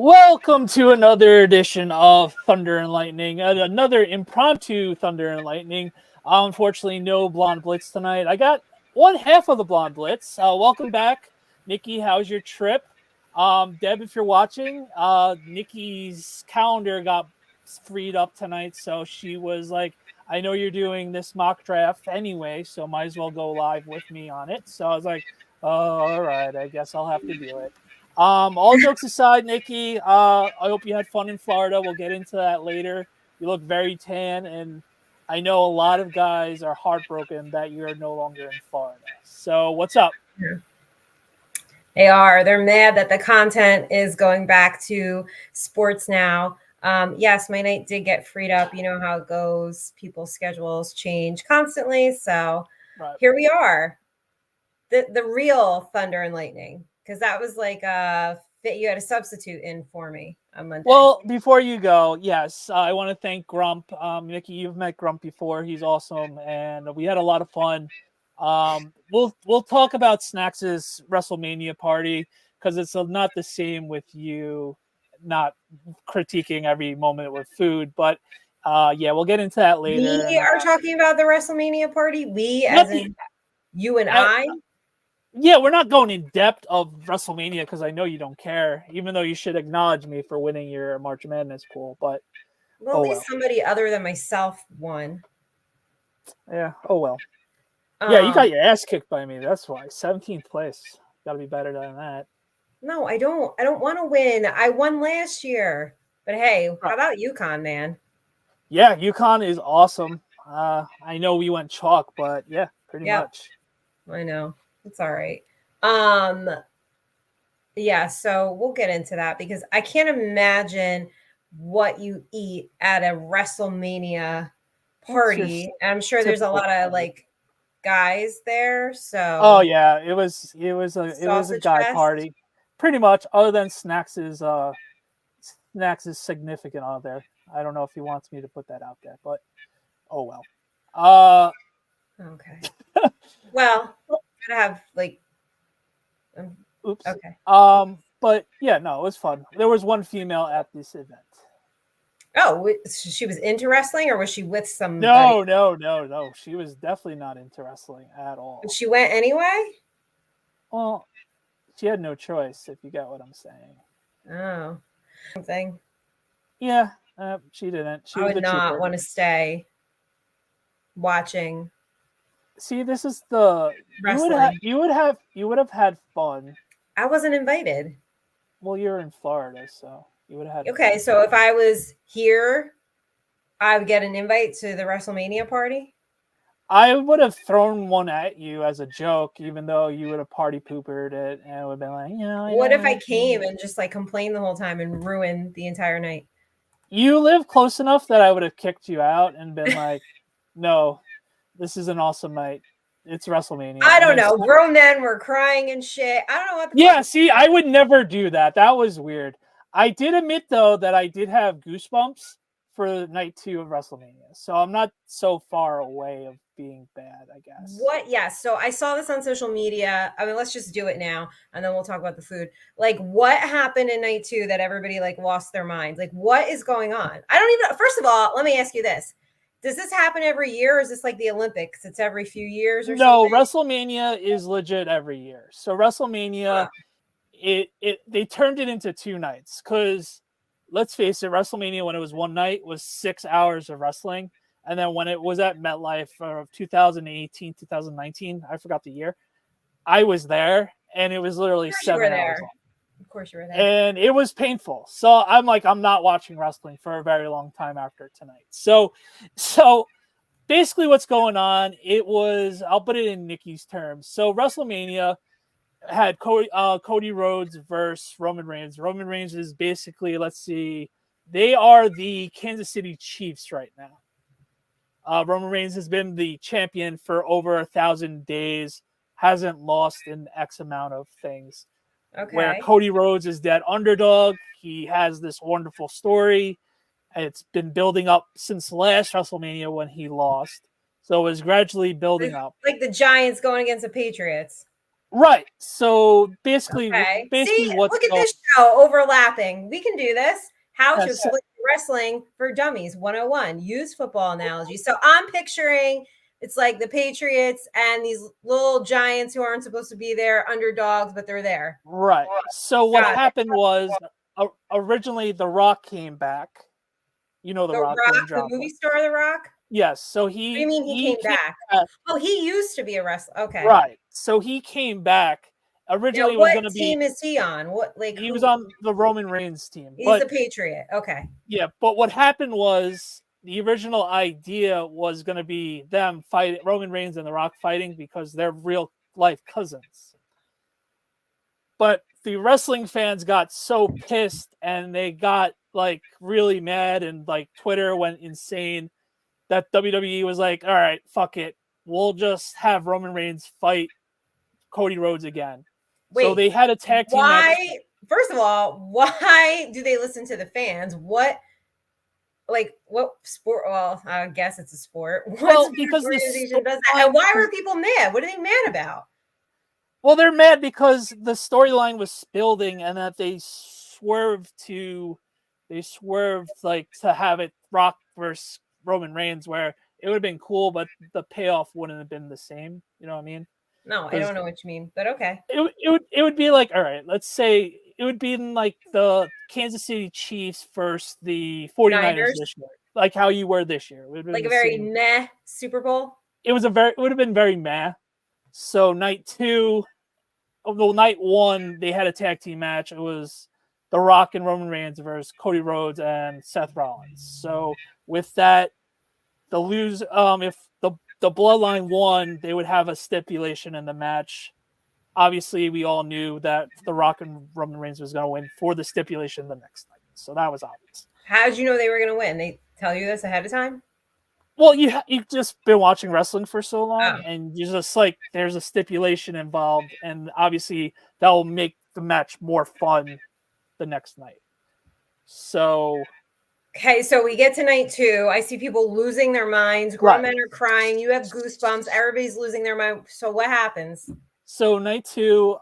Welcome to another edition of Thunder and Lightning, another impromptu Thunder and Lightning. Unfortunately, no Blonde Blitz tonight. I got one half of the Blonde Blitz. Welcome back, Nikki. How's your trip? Deb, if you're watching, Nikki's calendar got freed up tonight, so she was like, I know you're doing this mock draft anyway, so might as well go live with me on it. So I was like, oh, all right, I guess I'll have to do it. All jokes aside, Nikki, I hope you had fun in Florida. We'll get into that later. You look very tan, and I know a lot of guys are heartbroken that you're no longer in Florida. So what's up? They are. They're mad that the content is going back to sports now. Yes, my night did get freed up. You know how it goes. People's schedules change constantly. So Here we are. The real Thunder and Lightning. Because that was like you had a substitute in for me on Monday. Well, before you go, yes, I want to thank Grump. Nikki, you've met Grump before. He's awesome, and we had a lot of fun. We'll talk about Snacks' WrestleMania party because it's not the same with you not critiquing every moment with food. But yeah, we'll get into that later. We are talking about the WrestleMania party. We, as in you and I. Yeah, we're not going in depth of WrestleMania because I know you don't care, even though you should acknowledge me for winning your March Madness pool. But at least somebody other than myself won. Yeah. Oh well. Yeah, you got your ass kicked by me. That's why 17th place. Got to be better than that. No, I don't. I don't want to win. I won last year. But hey, how about UConn, man? Yeah, UConn is awesome. I know we went chalk, but yeah, pretty much. I know. It's all right. Yeah, so we'll get into that because I can't imagine what you eat at a WrestleMania party. I'm sure there's a lot of like guys there. So yeah, it was a guy party. Pretty much, other than Snacks is significant other. I don't know if he wants me to put that out there, but oh well. Okay. Well, gotta have like oops. Okay. But yeah, no, it was fun. There was one female at this event. Oh, she was into wrestling, or was she with somebody? No. She was definitely not into wrestling at all. But she went anyway? Well, she had no choice, if you get what I'm saying. Oh. Something. Yeah, she didn't. She I would not want to stay watching. See, this is the wrestling. You would have had fun. I wasn't invited. Well, you're in Florida, so you would have had Okay, fun. So if I was here, I would get an invite to the WrestleMania party? I would have thrown one at you as a joke, even though you would have party poopered it and it would have been like, What if I came and just like complained the whole time and ruined the entire night? You live close enough that I would have kicked you out and been like, no, this is an awesome night. It's WrestleMania. I don't know. Grown men were crying and shit. I don't know what. Yeah, see, I would never do that. That was weird. I did admit, though, that I did have goosebumps for night 2 of WrestleMania. So I'm not so far away of being bad, I guess. What? Yeah. So I saw this on social media. I mean, let's just do it now, and then we'll talk about the food. Like, what happened in night 2 that everybody like lost their mind? Like, what is going on? I don't even. First of all, let me ask you this. Does this happen every year, or is this like the Olympics? It's every few years or something? No, WrestleMania is legit every year. So WrestleMania, they turned it into 2 nights because, let's face it, WrestleMania when it was one night was 6 hours of wrestling. And then when it was at MetLife of 2018, 2019, I forgot the year, I was there, and it was literally 7 hours long. Of course you were there. And it was painful. So I'm like, I'm not watching wrestling for a very long time after tonight. So basically what's going on, it was, I'll put it in Nikki's terms. So WrestleMania had Cody Rhodes versus Roman Reigns. Roman Reigns is basically, let's see, they are the Kansas City Chiefs right now. Roman Reigns has been the champion for over 1,000 days, hasn't lost in X amount of things. Where Okay. Cody Rhodes is that underdog. He has this wonderful story. It's been building up since last WrestleMania when he lost. So it was gradually building up. Like the Giants going against the Patriots. Right. So basically, Okay. basically See, what's look at this show overlapping. We can do this. How to yes. explain wrestling for dummies 101. Use football analogy. So I'm picturing it's like the Patriots and these little Giants who aren't supposed to be there, underdogs, but they're there. Right. So what happened was originally The Rock came back. You know The Rock, The movie star The Rock? Yes. So What do you mean he came back? Oh, he used to be a wrestler. Okay. Right. So he came back. Originally, what was going to be. team is he on? What he was on the Roman Reigns team. He's a Patriot. Okay. Yeah, but what happened was the original idea was going to be them fighting, Roman Reigns and The Rock fighting, because they're real life cousins. But the wrestling fans got so pissed and they got like really mad, and like Twitter went insane, that WWE was like, all right, fuck it. We'll just have Roman Reigns fight Cody Rhodes again. Wait, so they had a tag team match. Why? First of all, why do they listen to the fans? What sport? Well, I guess it's a sport. What because organization does that? And why were people mad? What are they mad about? Well, they're mad because the storyline was building, and that they swerved like to have it Rock versus Roman Reigns, where it would have been cool, but the payoff wouldn't have been the same. You know what I mean? No, I don't know what you mean, but okay. It would be like, all right, let's say it would be in like the Kansas City Chiefs versus the 49ers this year, like how you were this year. Like a very meh Super Bowl? It would have been very meh. So night 2, well, night 1, they had a tag team match. It was The Rock and Roman Reigns versus Cody Rhodes and Seth Rollins. So with that, if the Bloodline won, they would have a stipulation in the match. Obviously, we all knew that The Rock and Roman Reigns was going to win for the stipulation the next night. So that was obvious. How did you know they were going to win? They tell you this ahead of time? Well, you've just been watching wrestling for so long, and you're just like, there's a stipulation involved, and obviously that will make the match more fun the next night. So... Okay, so we get to night 2. I see people losing their minds. Grown men are crying. You have goosebumps. Everybody's losing their mind. So what happens? So night 2,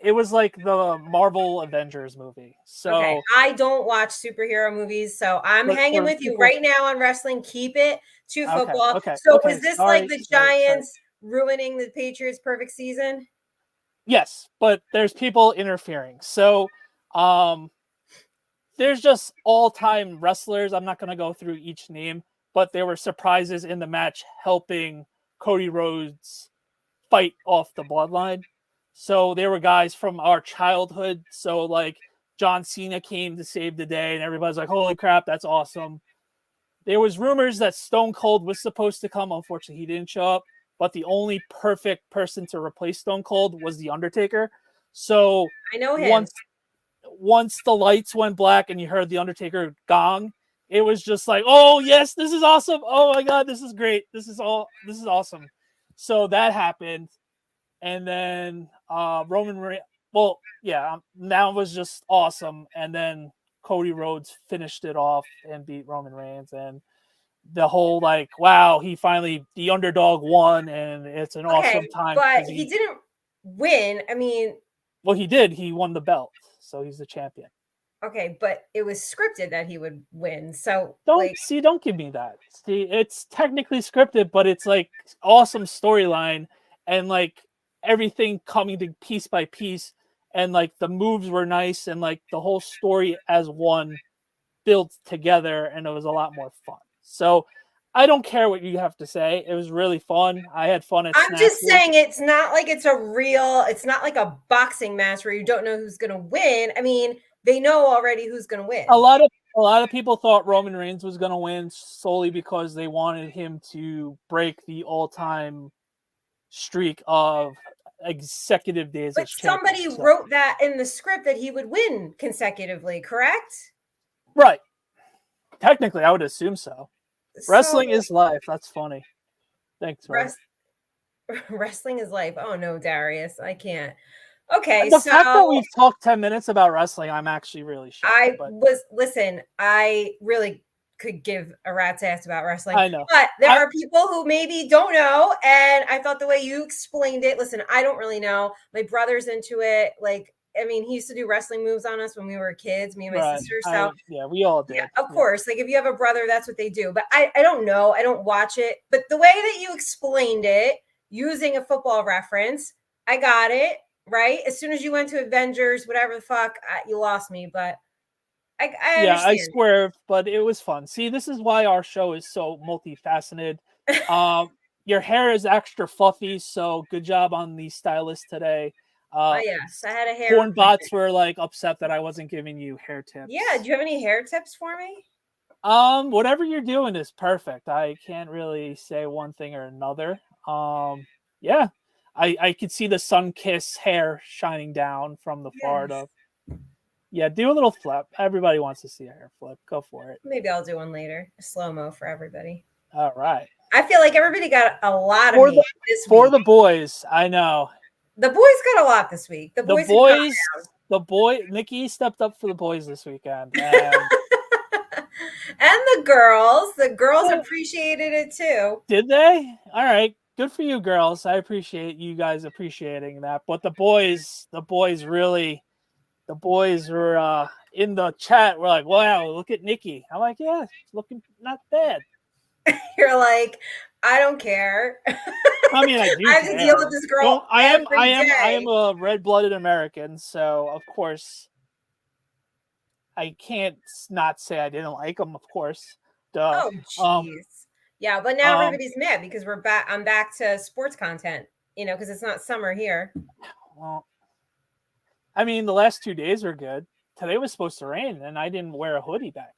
it was like the Marvel Avengers movie. So okay. I don't watch superhero movies, so I'm hanging with you right now on wrestling. Keep it to football. Okay. So is this like the Giants ruining the Patriots' perfect season? Yes, but there's people interfering. So there's just all-time wrestlers. I'm not going to go through each name, but there were surprises in the match helping Cody Rhodes fight off the Bloodline. So there were guys from our childhood. So like John Cena came to save the day, and everybody's like, holy crap, that's awesome. There was rumors that Stone Cold was supposed to come. Unfortunately, he didn't show up. But the only perfect person to replace Stone Cold was The Undertaker. So I know him. Once the lights went black and you heard The Undertaker gong, it was just like, oh yes, this is awesome. Oh my God, this is great. This is awesome. So that happened. And then Roman Reigns, now it was just awesome. And then Cody Rhodes finished it off and beat Roman Reigns. And the whole like, wow, the underdog won, and it's an awesome time. But he didn't win. I mean, well, he did. He won the belt, so he's the champion. Okay, but it was scripted that he would win. So don't give me that. See, it's technically scripted, but it's like awesome storyline, and like everything coming to piece by piece, and like the moves were nice, and like the whole story as one built together, and it was a lot more fun. So I don't care what you have to say. It was really fun. I had fun at I'm just saying it's not like it's not like a boxing match where you don't know who's going to win. I mean, they know already who's going to win. A lot of people thought Roman Reigns was going to win solely because they wanted him to break the all-time streak of consecutive days. But somebody wrote that in the script that he would win consecutively, correct? Right. Technically, I would assume so. Wrestling is life. That's funny. Thanks, Rose. Wrestling is life. Oh no, Darius, I can't. Okay, The so fact that we've talked 10 minutes about wrestling, I'm actually really shocked. listen, I really could give a rat's ass about wrestling. I know. But there are people who maybe don't know. And I thought the way you explained it, listen, I don't really know. My brother's into it. Like, I mean, he used to do wrestling moves on us when we were kids, me and my sister. So yeah, we all did. Yeah, of course. Like if you have a brother, that's what they do. But I don't know. I don't watch it. But the way that you explained it using a football reference, I got it. Right. As soon as you went to Avengers, whatever the fuck, you lost me. But I understand. I swerved, but it was fun. See, this is why our show is so multifaceted. Your hair is extra fluffy, so good job on the stylist today. Yes, I had a hair. Porn bots were like upset that I wasn't giving you hair tips. Yeah, do you have any hair tips for me? Whatever you're doing is perfect. I can't really say one thing or another. Yeah, I could see the sun-kissed hair shining down from the Florida. Yeah, do a little flip. Everybody wants to see a hair flip. Go for it. Maybe I'll do one later. A slow-mo for everybody. All right. I feel like everybody got a lot of me this week. For the boys, I know. The boys got a lot this week. Nikki stepped up for the boys this weekend. And the girls appreciated it too. Did they? All right. Good for you, girls. I appreciate you guys appreciating that. But the boys were in the chat. We're like, wow, look at Nikki. I'm like, yeah, it's looking not bad. You're like, I don't care. I mean, I do. I have to deal with this girl. Well, I am a red-blooded American, so of course I can't not say I didn't like them. Of course. Duh. Oh, jeez. Yeah, but now everybody's mad because we're back. I'm back to sports content. Because it's not summer here. Well, I mean, the last 2 days were good. Today was supposed to rain, and I didn't wear a hoodie back.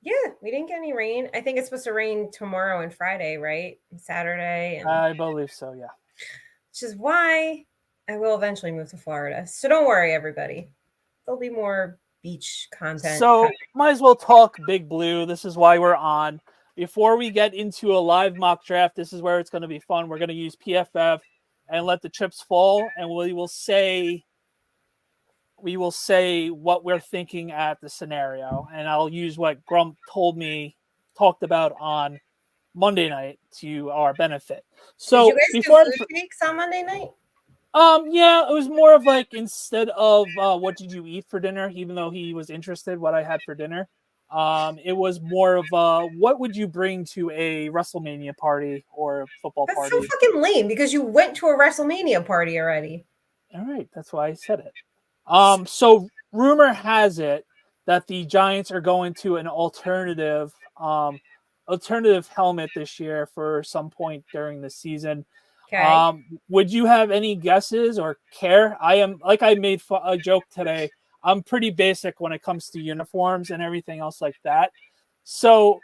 Yeah, we didn't get any rain. I think it's supposed to rain tomorrow and Friday, right? And Saturday. I believe so, yeah. Which is why I will eventually move to Florida. So don't worry, everybody. There'll be more beach content. So might as well talk Big Blue. This is why we're on. Before we get into a live mock draft, this is where it's going to be fun. We're going to use PFF and let the chips fall, and we will say what we're thinking at the scenario, and I'll use what Grump talked about on Monday night to our benefit. So did you guys do food weeks on Monday night? Yeah, it was more of like, instead of what did you eat for dinner, even though he was interested what I had for dinner. It was more of what would you bring to a WrestleMania party or a football party? That's so fucking lame because you went to a WrestleMania party already. All right, that's why I said it. So rumor has it that the Giants are going to an alternative helmet this year for some point during the season. Okay. Would you have any guesses or care? I am, like I made a joke today, I'm pretty basic when it comes to uniforms and everything else like that. So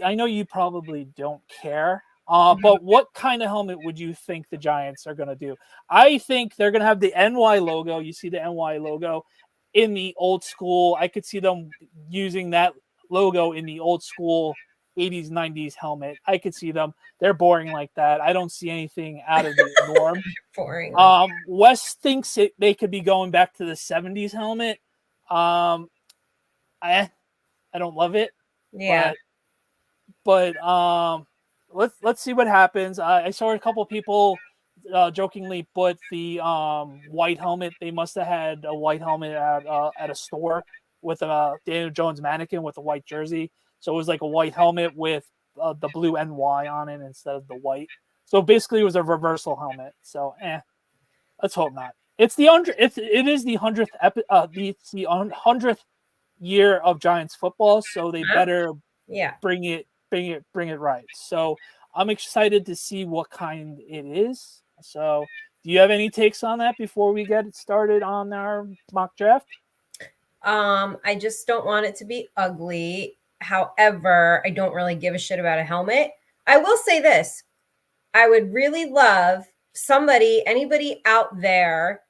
I know you probably don't care, but what kind of helmet would you think the Giants are going to do? I think they're going to have the NY logo. You see the NY logo in the old school. I could see them using that logo in the old school 80s, 90s helmet. I could see them. They're boring like that. I don't see anything out of the norm. Boring. Wes thinks they could be going back to the 70s helmet. I don't love it. Yeah. But let's see what happens. I saw a couple people jokingly put the white helmet. They must have had a white helmet at a store with a Daniel Jones mannequin with a white jersey. So it was like a white helmet with the blue NY on it instead of the white. So basically, it was a reversal helmet. So, let's hope not. It is the 100th year of Giants football, so they better bring it right. So I'm excited to see what kind it is. So, do you have any takes on that before we get started on our mock draft? I just don't want it to be ugly. However, I don't really give a shit about a helmet. I will say this. I would really love anybody out there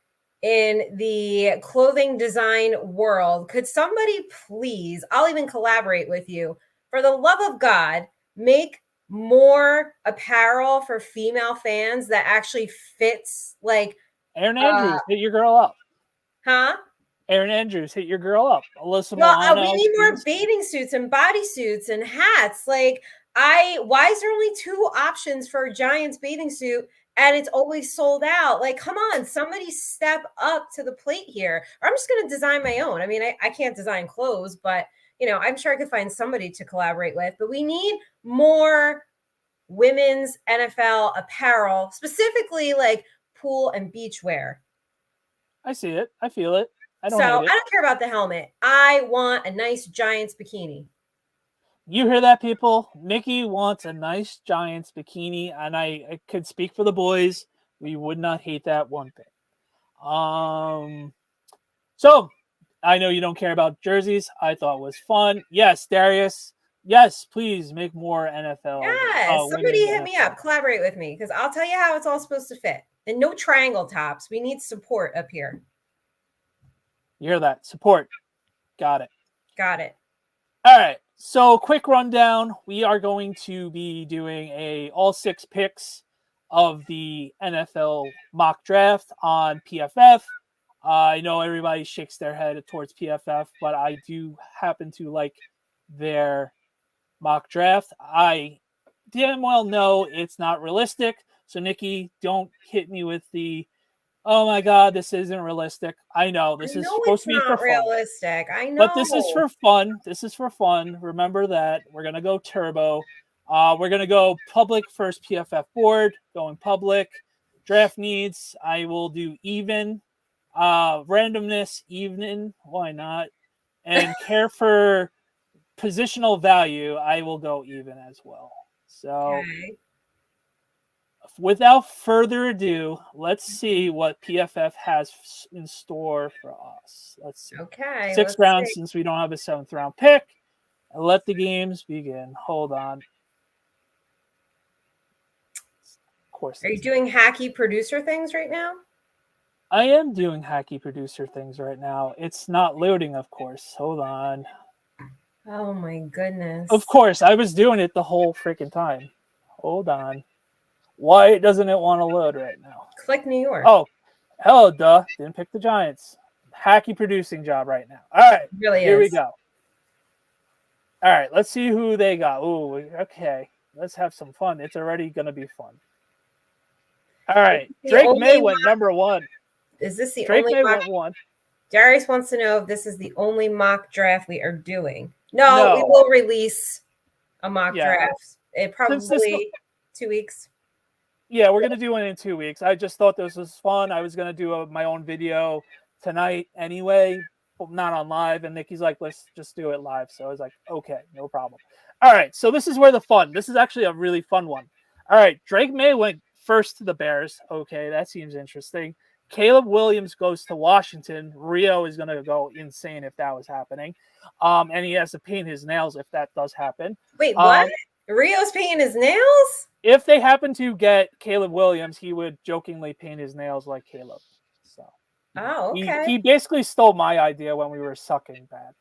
in the clothing design world, could somebody please, I'll even collaborate with you, for the love of God, make more apparel for female fans that actually fits like Aaron Andrews, hit your girl up. huh? Aaron Andrews, hit your girl up. Alyssa Well, Milano. we need more bathing suits and bodysuits and hats. Like, why is there only 2 options for a Giants bathing suit and it's always sold out? Like, come on, somebody step up to the plate here. Or I'm just going to design my own. I mean, I can't design clothes, but I'm sure I could find somebody to collaborate with. But we need more women's NFL apparel, specifically like pool and beach wear. I see it. I feel it. I don't care about the helmet. I want a nice Giants bikini. You hear that, people? Nikki wants a nice Giants bikini, and I could speak for the boys. We would not hate that one bit. So I know you don't care about jerseys. I thought it was fun. Yes, Darius. Yes, please make more NFL. Yes, somebody hit me up. Collaborate with me because I'll tell you how it's all supposed to fit. And no triangle tops. We need support up here. You hear that? Support. Got it. Got it. All right. So quick rundown. We are going to be doing all 6 picks of the NFL mock draft on PFF. I know everybody shakes their head towards PFF, but I do happen to like their mock draft. I damn well know it's not realistic. So Nikki, don't hit me with the, oh my God, this isn't realistic. I know this is supposed to be for realistic. Fun. I know. But this is for fun. This is for fun. Remember that. We're going to go turbo. We're going to go public first PFF board, going public. Draft needs, I will do even. Randomness, even. Why not? And care for positional value, I will go even as well. So without further ado, let's see what PFF has in store for us. Let's see. Okay. 6th round since we don't have a 7th round pick. And let the games begin. Hold on. Of course. Are you doing hacky producer things right now? I am doing hacky producer things right now. It's not loading, of course. Hold on. Oh my goodness. Of course, I was doing it the whole freaking time. Hold on. Why doesn't it want to load right now? Click New York. Oh, hell, duh. Didn't pick the Giants. Hacky producing job right now. All right. Here we go. All right. Let's see who they got. Ooh, okay. Let's have some fun. It's already going to be fun. All right. Drake May went number 1. Is this the Drake only May went 1. Darius wants to know if this is the only mock draft we are doing. No. We will release a mock draft. It probably 2 weeks. Yeah, we're going to do one in 2 weeks. I just thought this was fun. I was going to do my own video tonight anyway, not on live. And Nikki's like, let's just do it live. So I was like, okay, no problem. All right, so this is where this is actually a really fun one. All right, Drake May went first to the Bears. Okay, that seems interesting. Caleb Williams goes to Washington. Rio is going to go insane if that was happening. And he has to paint his nails if that does happen. Wait, what? Rio's painting his nails? If they happen to get Caleb Williams, he would jokingly paint his nails like Caleb. So, okay. He basically stole my idea when we were sucking bad.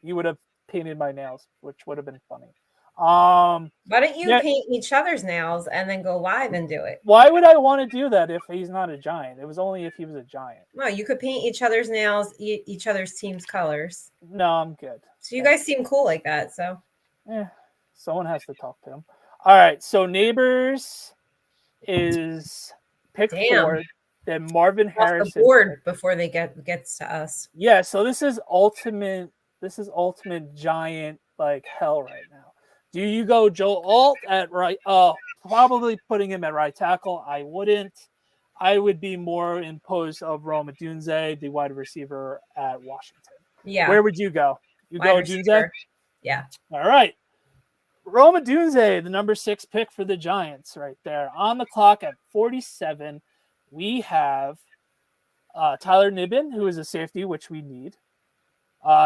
He would have painted my nails, which would have been funny. Why don't you paint each other's nails and then go live and do it? Why would I want to do that if he's not a Giant? It was only if he was a Giant. No, you could paint each other's nails, each other's team's colors. No, I'm good. So you guys seem cool like that. So, someone has to talk to him. All right, so Neighbors is pick 4. Then Marvin Harrison. The board before they gets to us. Yeah, so this is ultimate Giant like hell right now. Do you go Joe Alt at right? Probably putting him at right tackle. I wouldn't. I would be more imposed of Rome Odunze, the wide receiver at Washington. Yeah. Where would you go? You go Odunze? Yeah. All right. Rome Odunze, the number 6 pick for the Giants right there. On the clock at 47, we have Tyler Nibbin, who is a safety, which we need.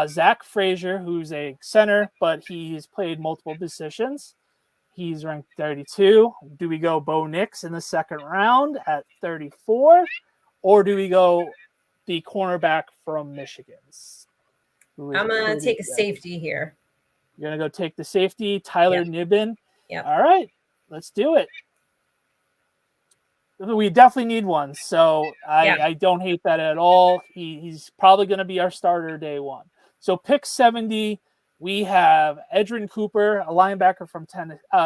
Zach Frazier, who's a center, but he's played multiple positions. He's ranked 32. Do we go Bo Nix in the 2nd round at 34? Or do we go the cornerback from Michigan? I'm going to take a safety here. You're going to go take the safety, Tyler Nibbin. Yep. All right, let's do it. We definitely need one, so I don't hate that at all. He's probably going to be our starter day one. So pick 70, we have Edrin Cooper, a linebacker from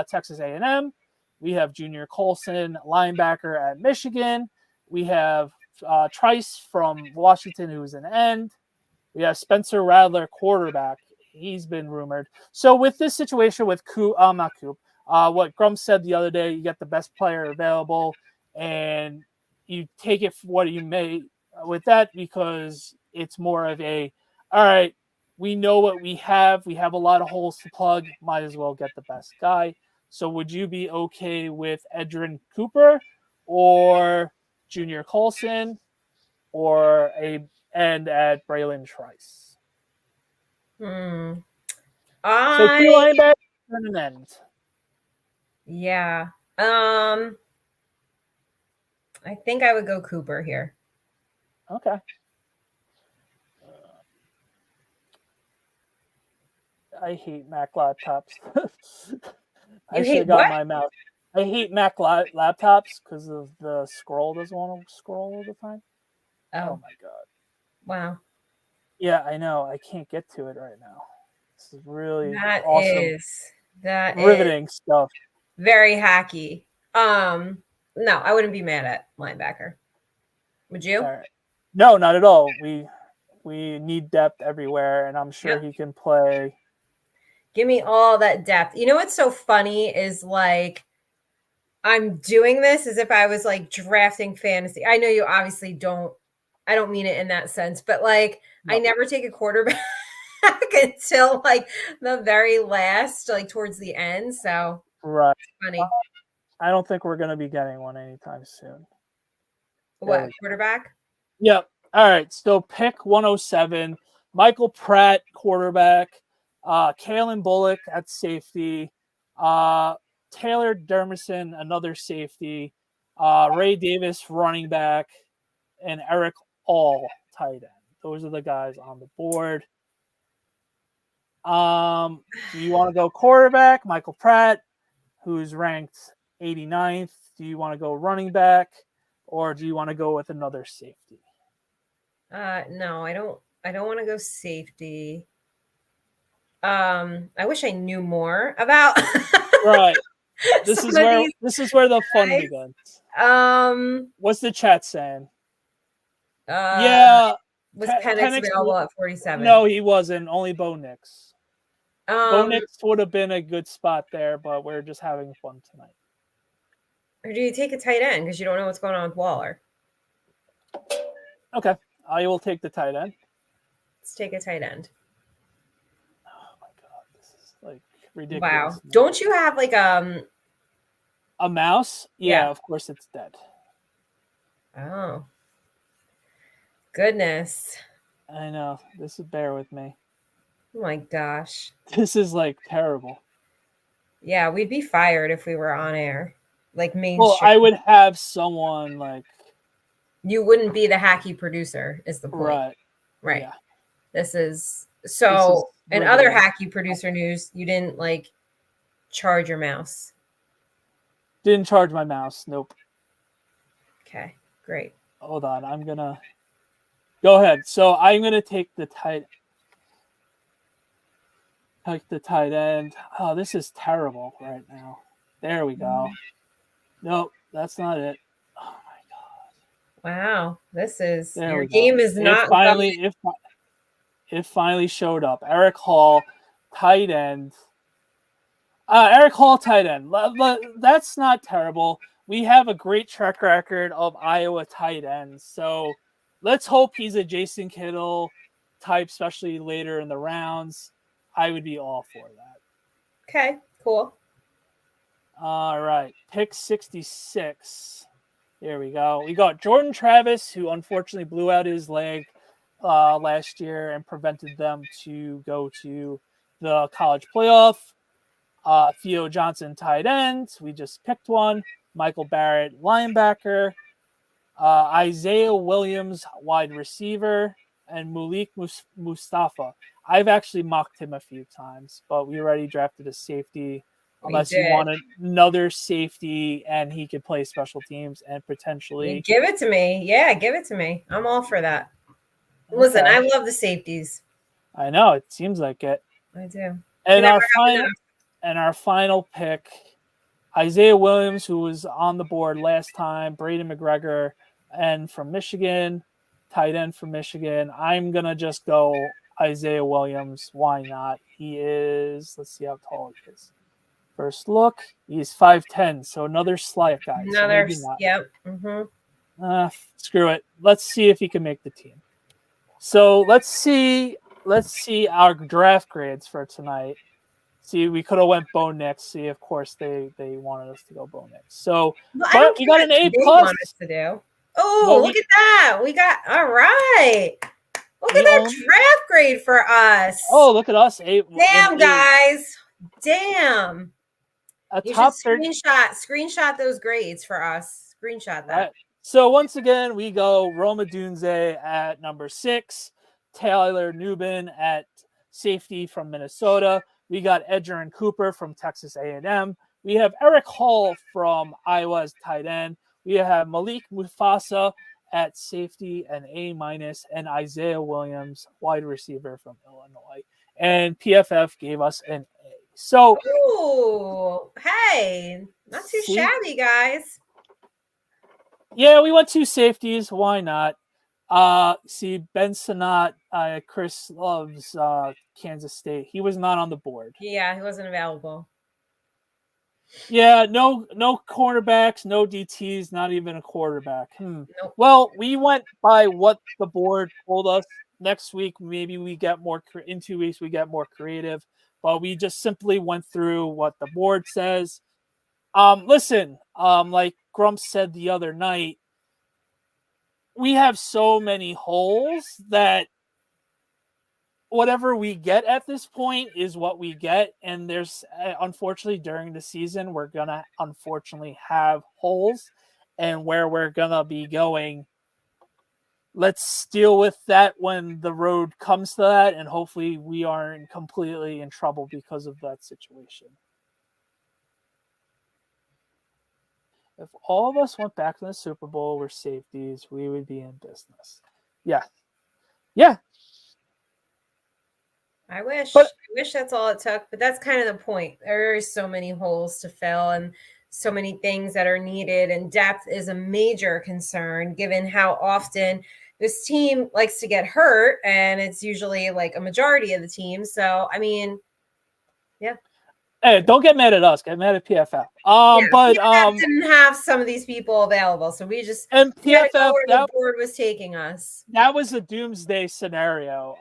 Texas A&M. We have Junior Colson, linebacker at Michigan. We have Trice from Washington, who's an end. We have Spencer Rattler, quarterback. He's been rumored. So with this situation with what Grum said the other day, you get the best player available, and you take it for what you may with that, because it's more of a, all right, we know what we have. We have a lot of holes to plug. Might as well get the best guy. So would you be okay with Edrin Cooper or Junior Colson or a end at Braylon Trice? So two linebackers and an end. Yeah. I think I would go Cooper here. Okay. I hate Mac laptops. I should have got my mouse. I hate Mac laptops because of the scroll doesn't want to scroll all the time. Oh my god. Wow. Yeah, I know. I can't get to it right now. This is really awesome. That riveting stuff. Very hacky. No, I wouldn't be mad at linebacker. Would you? Right. No, not at all. We need depth everywhere, and I'm sure he can play. Give me all that depth. You know what's so funny is, like, I'm doing this as if I was like drafting fantasy. I know you obviously don't. I don't mean it in that sense, but like I never take a quarterback until like the very last, like towards the end. So right, funny. I don't think we're going to be getting one anytime soon. What, quarterback? Yep. All right. So pick 107. Michael Pratt, quarterback. Kalen Bullock at safety. Taylor Dermison, another safety. Ray Davis, running back. And Eric All, tight end. Those are the guys on the board. Do you want to go quarterback, Michael Pratt, who's ranked 89th? Do you want to go running back, or do you want to go with another safety? No, I don't want to go safety. I wish I knew more about right. This is where the fun begins. What's the chat saying? Was Penix available at 47? No, he wasn't. Only Bo Nix. Bo Nix would have been a good spot there, but we're just having fun tonight. Or do you take a tight end because you don't know what's going on with Waller? Okay, I will take the tight end. Let's take a tight end. Oh my god, this is like ridiculous. Wow, man. Don't you have like a mouse? Yeah, of course it's dead. Oh. Goodness. I know. This is, bear with me. Oh my gosh. This is like terrible. Yeah, we'd be fired if we were on air. Like mainstream. Well, I would have someone like. You wouldn't be the hacky producer, is the point. Right. Yeah. This is so. In other hacky producer news, you didn't like charge your mouse. Didn't charge my mouse. Nope. Okay, great. Hold on, I'm gonna. Go ahead. So I'm gonna take the tight end. Oh, this is terrible right now. There we go. Nope, that's not it. Oh my god. Wow, this is your game is not it finally showed up. Eric Hall, tight end. Eric Hall, tight end. That's not terrible. We have a great track record of Iowa tight ends, so let's hope he's a Jason Kittle type, especially later in the rounds. I would be all for that. Okay, cool. All right, pick 66. Here we go. We got Jordan Travis, who unfortunately blew out his leg last year and prevented them to go to the college playoff. Theo Johnson, tight end. We just picked one. Michael Barrett, linebacker. Isaiah Williams, wide receiver. And Malik Mustafa. I've actually mocked him a few times, but we already drafted a safety. Unless you want another safety and he could play special teams and potentially give it to me. Yeah, give it to me. I'm all for that. Okay. Listen, I love the safeties. I know, it seems like it. I do. And our final pick, Isaiah Williams, who was on the board last time, Braden McGregor, and from Michigan, tight end from Michigan. I'm gonna just go Isaiah Williams. Why not? He is, let's see how tall he is. First look, he's 5'10", so another slight guy. Another, so yep. Screw it. Let's see if he can make the team. So let's see our draft grades for tonight. See, we could have went Bo Nix. See, of course they wanted us to go Bo Nix. So, but we got an A+. To do. Oh, look at that! We got all right. Look at that draft grade for us. Oh, look at us! Damn, guys! Damn. You top screenshot those grades for us. Screenshot that. Right. So once again, we go Rome Odunze at number 6, Taylor Nubin at safety from Minnesota. We got Edgerrin Cooper from Texas A&M. We have Eric Hall from Iowa as tight end. We have Malik Mufasa at safety and A-, and Isaiah Williams, wide receiver from Illinois. And PFF gave us an A. So, ooh, hey, not too shabby, guys. Yeah, we went 2 safeties. Why not? Ben Sinnott, Chris loves Kansas State. He was not on the board. Yeah, he wasn't available. Yeah, no cornerbacks, no DTs, not even a quarterback. Nope. Well, we went by what the board told us. Next week, maybe we get more. In 2 weeks, we get more creative. But we just simply went through what the board says. Listen, like Grump said the other night, we have so many holes that whatever we get at this point is what we get. And there's, unfortunately, during the season, we're going to unfortunately have holes. And where we're going to be going, let's deal with that when the road comes to that. And hopefully we aren't completely in trouble because of that situation. If all of us went back to the Super Bowl, we're safeties, we would be in business. Yeah. I wish that's all it took, but that's kind of the point. There are so many holes to fill and so many things that are needed, and depth is a major concern given how often this team likes to get hurt, and it's usually like a majority of the team. So, I mean, yeah. Hey, don't get mad at us. Get mad at PFF. But PFF didn't have some of these people available, so we just PFF where the board was taking us. That was a doomsday scenario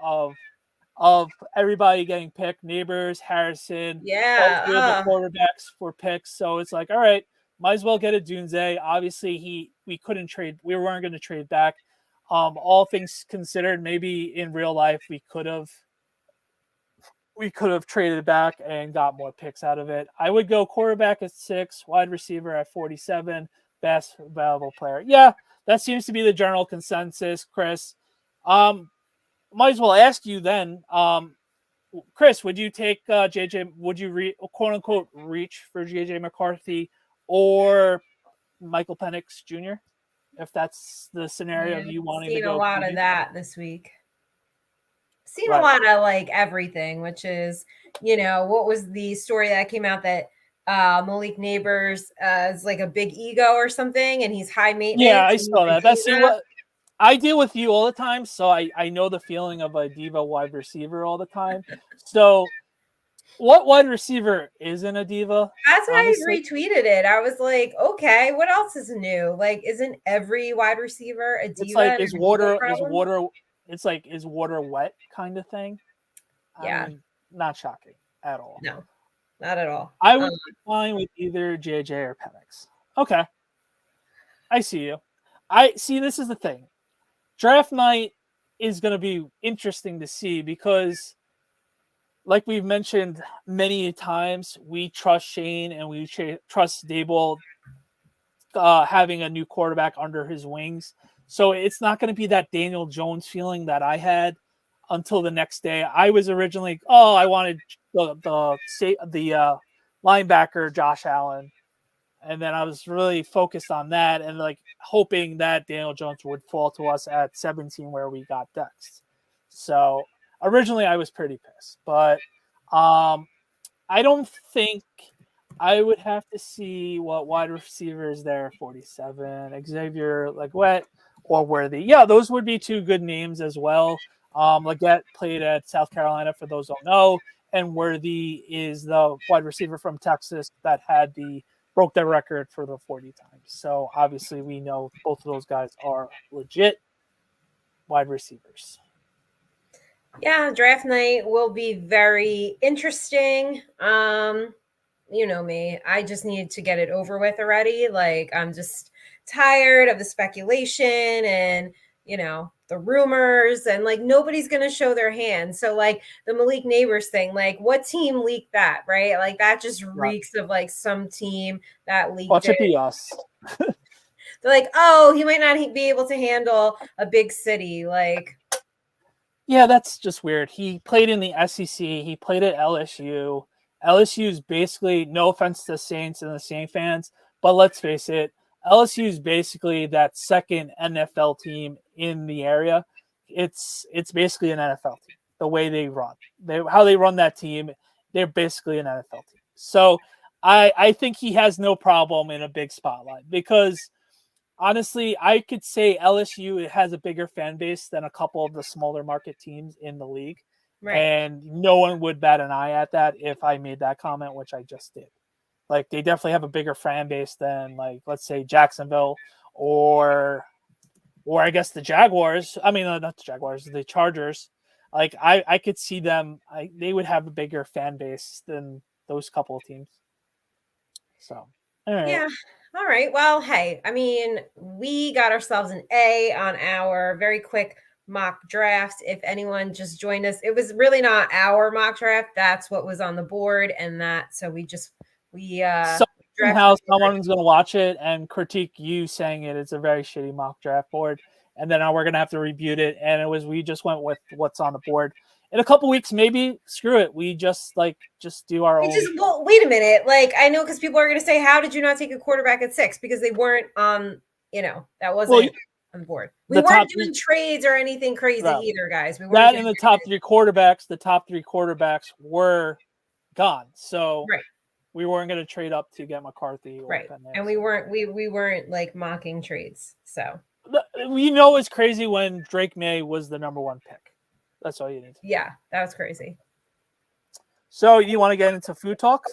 of everybody getting picked. Neighbors, Harrison, yeah, the quarterbacks for picks. So it's like, all right, might as well get a doomsday. Obviously, we couldn't trade. We weren't going to trade back. All things considered, maybe in real life we could have traded back and got more picks out of it. I would go quarterback at 6, wide receiver at 47, best available player. Yeah, that seems to be the general consensus, Chris. Might as well ask you then, Chris, would you take JJ? Would you quote unquote reach for JJ McCarthy or Michael Penix Jr. if that's the scenario of you wanting to go? Seen a lot of that this week. Seen a lot of like everything, which is, what was the story that came out that Malik Neighbors is like a big ego or something, and he's high maintenance. Yeah, I saw that. That's what I deal with you all the time, so I know the feeling of a diva wide receiver all the time. So, what wide receiver isn't a diva? That's why I retweeted it. I was like, okay, what else is new? Like, isn't every wide receiver a diva? It's like is water wet kind of thing? Yeah. Not shocking at all. No, not at all. I would be fine with either JJ or Penix. Okay. I see you. This is the thing. Draft night is going to be interesting to see because, like we've mentioned many times, we trust Shane and we trust Daboll having a new quarterback under his wings. So it's not going to be that Daniel Jones feeling that I had until the next day. I was originally, I wanted the linebacker Josh Allen, and then I was really focused on that and like hoping that Daniel Jones would fall to us at 17 where we got Dex. So originally I was pretty pissed, but I don't think I would have to see what wide receivers there 47, Xavier Leggett or Worthy. Yeah, those would be two good names as well. Leggett played at South Carolina for those who don't know, and Worthy is the wide receiver from Texas that broke their record for the 40 times. So obviously we know both of those guys are legit wide receivers. Yeah, draft night will be very interesting. You know me, I just need to get it over with already. Like, I'm just tired of the speculation and, the rumors, and like nobody's going to show their hand. So like the Malik Neighbors thing, like what team leaked that, right? Like that just reeks of like some team that leaked Watch it be us. They're like, oh, he might not be able to handle a big city. Like, yeah, that's just weird. He played in the SEC. He played at LSU. LSU's basically, no offense to Saints and the Saint fans, but let's face it, LSU is basically that second NFL team in the area. It's basically an NFL team. The way they run, how they run that team, they're basically an NFL team. So I think he has no problem in a big spotlight because honestly, I could say LSU has a bigger fan base than a couple of the smaller market teams in the league. right. And no one would bat an eye at that if I made that comment, which I just did. Like, they definitely have a bigger fan base than, like, let's say Jacksonville or I guess the Jaguars. I mean, not the Jaguars, the Chargers. Like, I could see them. They would have a bigger fan base than those couple of teams. So, all right. Yeah. All right. Well, hey, I mean, we got ourselves an A on our very quick mock draft. If anyone just joined us, it was really not our mock draft. That's what was on the board, and so somehow someone's going to watch it and critique you saying it's a very shitty mock draft board, and then we're going to have to rebuke it. And we just went with what's on the board. In a couple weeks, maybe screw it. We just do our own. Well, wait a minute. Like, I know because people are going to say, "How did you not take a quarterback at 6?" Because they weren't on. That wasn't on the board. We weren't doing trades or anything crazy either, guys. We weren't that in the top three quarterbacks. The top 3 quarterbacks were gone, so we weren't going to trade up to get McCarthy. Right, and we weren't like mocking trades. So it's crazy when Drake May was the number 1 pick. That's all you need to do. Yeah, that was crazy. So you want to get into food talks?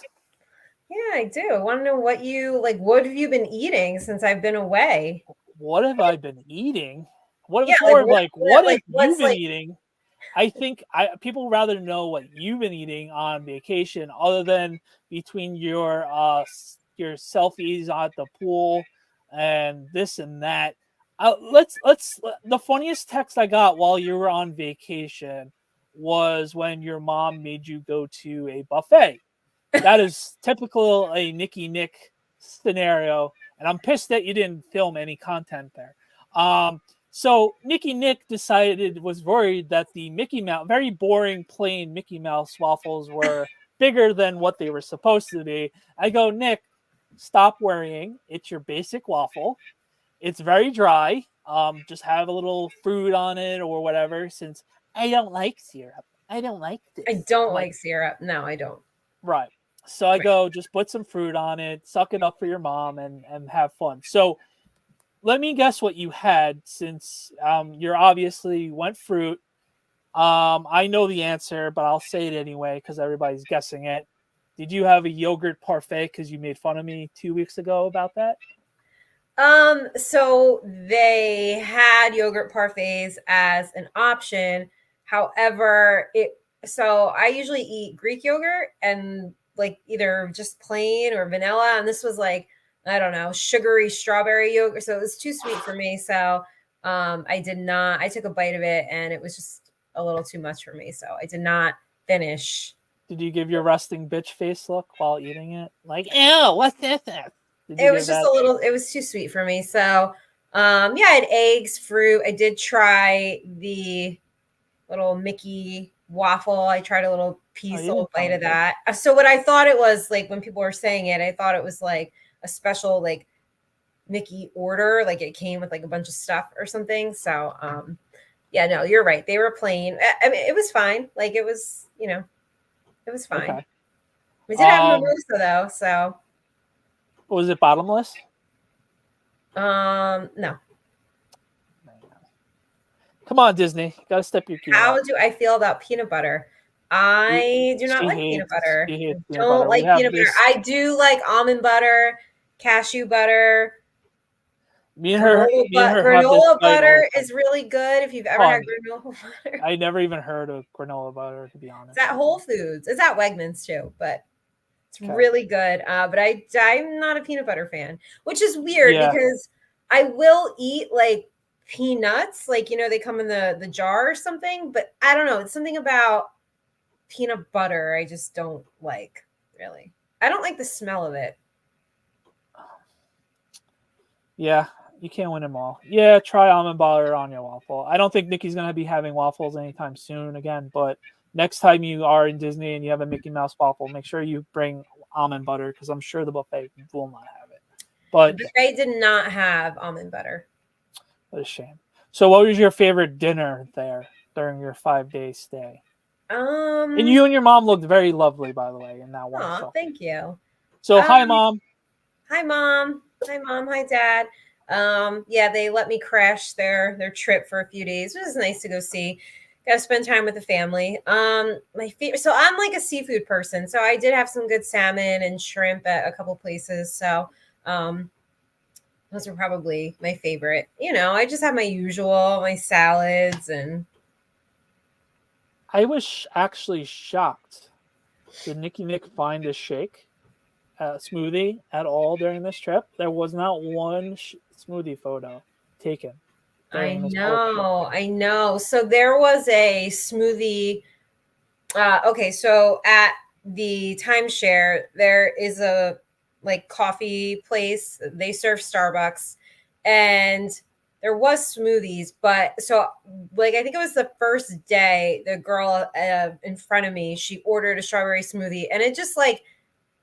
Yeah, I do. I want to know what have you been eating since I've been away? What have I been eating? What have you been eating? I think people rather know what you've been eating on vacation, other than between your selfies at the pool and this and that. The funniest text I got while you were on vacation was when your mom made you go to a buffet. That is typical a Nikki Nick scenario, and I'm pissed that you didn't film any content there. So Nikki Nick was worried that the Mickey Mouse, very boring, plain Mickey Mouse waffles were bigger than what they were supposed to be. I go, Nick, stop worrying. It's your basic waffle. It's very dry. Just have a little fruit on it or whatever, since I don't like syrup. I don't like this. I don't like syrup. No, I don't. Right. So I go, just put some fruit on it, suck it up for your mom, and have fun. So let me guess what you had, since you're obviously went fruit. I know the answer, but I'll say it anyway because everybody's guessing it. Did you have a yogurt parfait because you made fun of me 2 weeks ago about that? So they had yogurt parfaits as an option. However, so I usually eat Greek yogurt and like either just plain or vanilla. And this was like, I don't know, sugary strawberry yogurt. So it was too sweet for me. So I took a bite of it and it was just a little too much for me. So I did not finish. Did you give your resting bitch face look while eating it? Like, ew, what's this? It was just it was too sweet for me. So, I had eggs, fruit. I did try little Mickey waffle. I tried a little piece, you little didn't tell bite me of that. that. So what I thought it was, like, when people were saying it, I thought it was like a special, like, Mickey order, like it came with like a bunch of stuff or something. So yeah, no, you're right. They were plain. I mean, it was fine. Like, it was, it was fine. Okay. We did have mimosa though, so Was it bottomless? no. Come on, Disney. Gotta step your game How up. do I feel about peanut butter? I do not She like peanut butter. hates peanut Don't butter. We like have peanut butter. this. I do like almond butter, cashew butter, Me and her have this granola fight all butter the time. is really good if you've ever had granola butter. I never even heard of granola butter, to be honest. It's at Whole Foods. It's at Wegmans too, but it's really good. But I'm not a peanut butter fan, which is weird because I will eat like peanuts, like, they come in the jar or something, but I don't know. It's something about peanut butter I just don't like, really. I don't like the smell of it. Yeah, you can't win them all. Yeah, try almond butter on your waffle. I don't think Nikki's going to be having waffles anytime soon again, but next time you are in Disney and you have a Mickey Mouse waffle, make sure you bring almond butter because I'm sure the buffet will not have it. But the buffet did not have almond butter. What a shame. So what was your favorite dinner there during your 5-day stay? And you and your mom looked very lovely, by the way, in that one. Oh, thank you. So hi, Mom. Hi, Mom. Hi, Mom. Hi, Dad. Yeah, they let me crash their trip for a few days. It was nice to go see. Got to spend time with the family. My favorite. So I'm like a seafood person. So I did have some good salmon and shrimp at a couple places. So those are probably my favorite. I just have my usual, my salads and. I was actually shocked. Did Nicky Nick find a shake? Smoothie at all during this trip? There was not one smoothie photo taken. I know. So there was a smoothie. Okay, so at the timeshare, there is a like coffee place. They serve Starbucks, and there was smoothies. But so, like, I think it was the first day. The girl in front of me, she ordered a strawberry smoothie, and it just like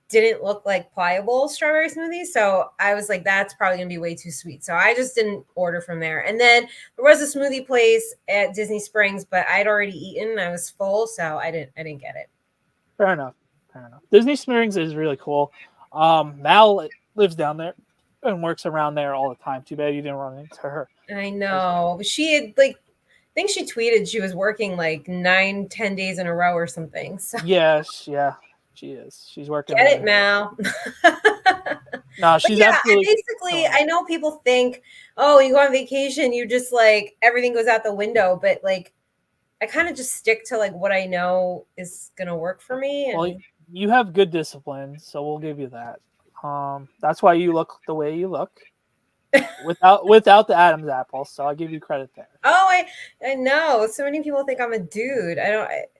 didn't look like pliable strawberry smoothie. So I was like, that's probably gonna be way too sweet. So I just didn't order from there. And then there was a smoothie place at Disney Springs, but I'd already eaten. I was full, so I didn't get it. Fair enough. Disney Springs is really cool. Mal lives down there and works around there all the time. Too bad you didn't run into her. I know. She had I think she tweeted she was working like 9-10 days in a row or something. So Yes, yeah. She is. She's working. Get it, Mal. No, she's absolutely. Basically, I know people think, oh, you go on vacation, you just like everything goes out the window, but like I kind of just stick to like what I know is gonna work for me. And... Well, you have good discipline, so we'll give you that. That's why you look the way you look. without the Adam's apple, so I'll give you credit there. Oh, I know. So many people think I'm a dude. I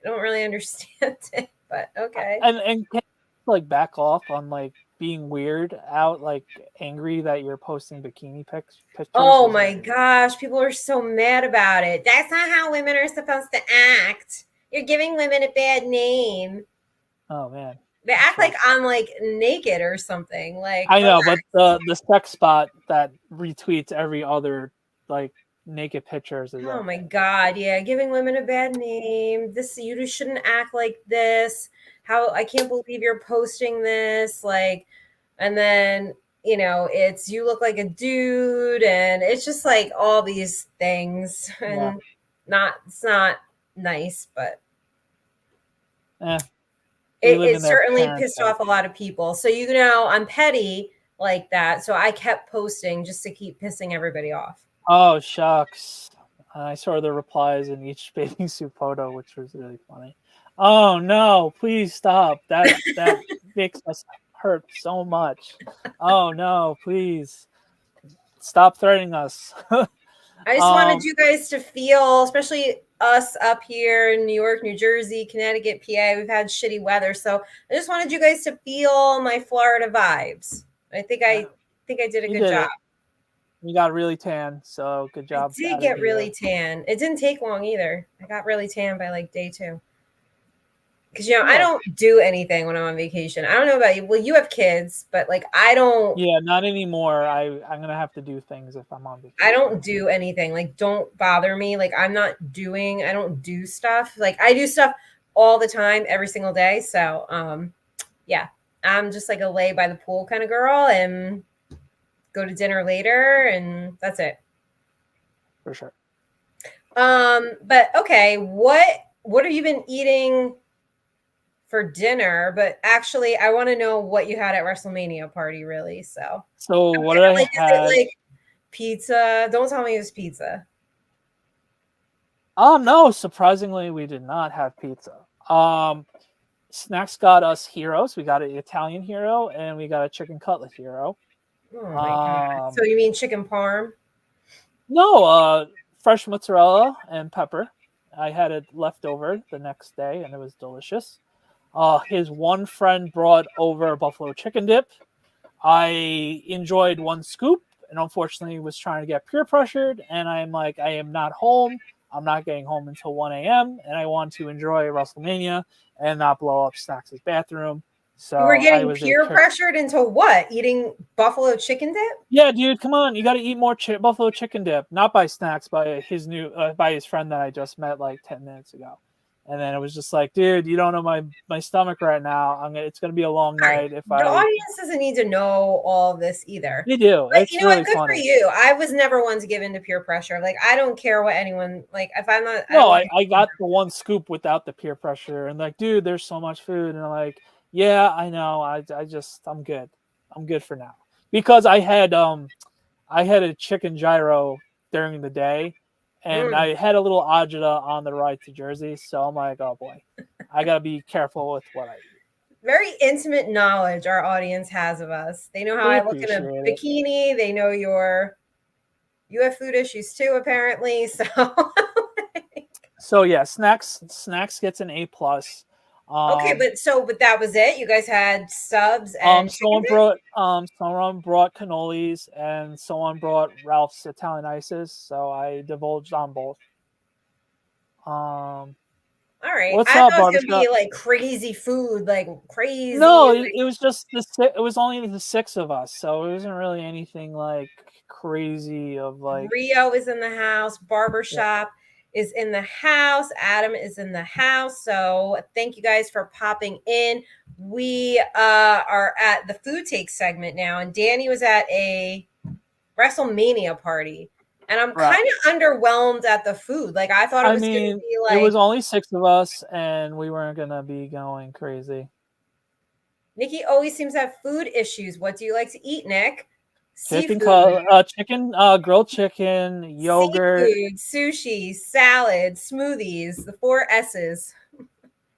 don't really understand it. But okay. And can you, like, back off on like being weird out, like angry that you're posting bikini pictures? Oh my gosh, people are so mad about it. That's not how women are supposed to act. You're giving women a bad name. Oh man. They act like I'm like naked or something. Like I know, but the sex spot that retweets every other like naked pictures. Oh my god, yeah, giving women a bad name. You just shouldn't act like this. How I can't believe you're posting this. Like, and then it's you look like a dude, and it's just like all these things, and it's not nice, but it certainly pissed off a lot of people. So I'm petty like that, so I kept posting just to keep pissing everybody off. Oh shucks. I saw the replies in each bathing suit photo, which was really funny. Oh no, please stop. That makes us hurt so much. Oh no, please stop threatening us. I just wanted you guys to feel, especially us up here in New York, New Jersey, Connecticut, PA, we've had shitty weather. So I just wanted you guys to feel my Florida vibes. I think I did a good job. You got really tan, so good I job. did Out of get the really tan. It didn't take long either. I got really tan by like day 2. Because I Yeah. don't do anything when I'm on vacation. I don't know about you. Well, you have kids, but like I don't. Yeah, not anymore. I'm gonna have to do things if I'm on I vacation. don't do anything. Like, don't bother me. Like, I don't do stuff. Like, I do stuff all the time, every single day. So, yeah, I'm just like a lay by the pool kind of girl and go to dinner later, and that's it. For sure. But okay, what have you been eating for dinner? But actually, I want to know what you had at WrestleMania party, really. So, So what did I like, is it had? like pizza? Don't tell me it was pizza. No, surprisingly, we did not have pizza. Snacks got us heroes. We got an Italian hero and we got a chicken cutlet hero. Oh my god! So Um, you mean chicken parm? no, fresh mozzarella and pepper. I had it left over the next day and it was delicious. His one friend brought over buffalo chicken dip. I enjoyed one scoop and unfortunately was trying to get peer pressured. And I'm like, I am not home. I'm not getting home until 1 a.m. And I want to enjoy WrestleMania and not blow up Snacks' bathroom. So You were I getting was a peer pressured into what? Eating buffalo chicken dip? yeah, dude, come on, you got to eat more buffalo chicken dip. Not by Snacks, by by his friend that I just met like 10 minutes ago. And then it was just like, dude, you don't know my stomach right now. It's gonna be a long Fine. night if The I. audience doesn't need to know all this either. You do. But It's you know what? really Good for funny. you. I was never one to give in to peer pressure. Like, I don't care what anyone, like, if I'm not, I don't No, want I to. got the one scoop without the peer pressure, and like, dude, there's so much food, and I'm like, yeah, I know. I'm good. I'm good for now because I had a chicken gyro during the day, and Mm. I had a little agita on the ride to Jersey. So I'm like, oh boy, I gotta be careful with what I eat. Very intimate knowledge our audience has of us. They know how They I look in a appreciate it. bikini. They know you have food issues too, apparently. So So yeah, snacks gets an A+. okay, Um, but that was it. You guys had subs and chicken dip. someone brought cannolis and someone brought Ralph's Italian ices. So I divulged on both. Um, All right. what's I up, thought it was gonna Barbershop? be like crazy food, like crazy. No, Like it was just it was only the 6 of us, so it wasn't really anything like crazy of like. Rio is in the house, Yeah, Barbershop is in the house, Adam is in the house. So thank you guys for popping in. We are at the food take segment now, and Danny was at a WrestleMania party. And I'm right. kind of underwhelmed at the food. Like I thought it I was gonna mean, be it was like only 6 of us, and we weren't gonna be going crazy. Nikki always seems to have food issues. What do you like to eat, Nick? Seafood. Chicken, grilled chicken, yogurt. Seafood, sushi, salad, smoothies, the 4 S's,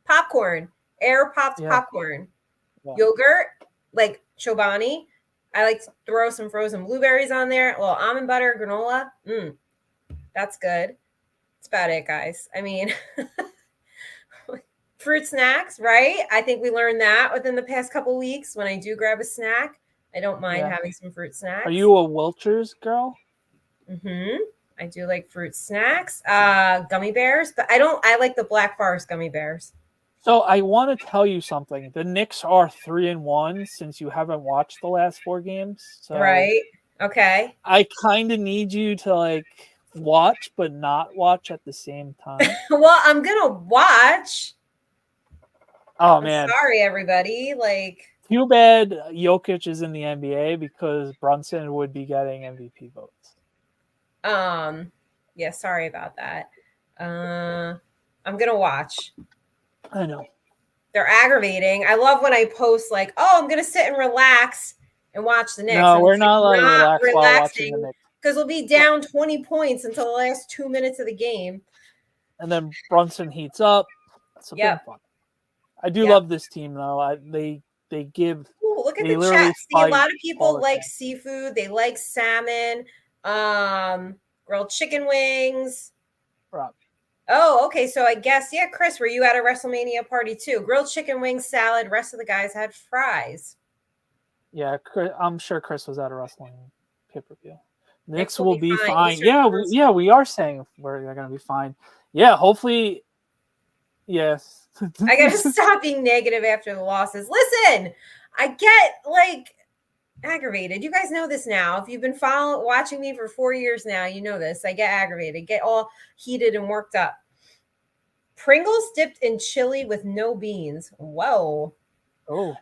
popcorn, air popped Yeah, popcorn, yeah. yogurt, like Chobani. I like to throw some frozen blueberries on there, a little almond butter, granola. That's good. That's about it, guys. I mean, fruit snacks, right? I think we learned that within the past couple weeks. When I do grab a snack, I don't mind Yeah. having some fruit Are snacks. you a Wilchers girl? I do like fruit snacks, gummy bears, but I like the Black Forest gummy bears. So I want to tell you something. The Knicks are 3-1 since you haven't watched the last 4 games. So Right. Okay. I kind of need you to like watch, but not watch at the same time. Well, I'm gonna watch. Oh I'm man, sorry, everybody. Like, too bad Jokic is in the NBA because Brunson would be getting MVP votes. yeah, sorry about that. I'm gonna watch. I know. They're aggravating. I love when I post like, "Oh, I'm gonna sit and relax and watch the Knicks," No, and we're it's like not allowed to not relax while watching the relaxing Knicks. because we'll be down 20 points until the last 2 minutes of the game. And then Brunson heats up. It's been Yep. fun. I do Yep. love this team though. They give. Ooh, look at They the chat. literally See, a fight lot of all people the like time. seafood. They like salmon, grilled chicken wings. Right. Oh, okay. So I guess, yeah, Chris, were you at a WrestleMania party too? Grilled chicken wings, salad. Rest of the guys had fries. Yeah, I'm sure Chris was at a wrestling pay-per-view. Knicks will be fine. Eastern Yeah, we are saying we're going to be fine. Yeah, hopefully. Yes. I gotta stop being negative after the losses. Listen, I get like aggravated. You guys know this now. If you've been watching me for 4 years now, you know this. I get aggravated, get all heated and worked up. Pringles dipped in chili with no beans. Whoa. Oh.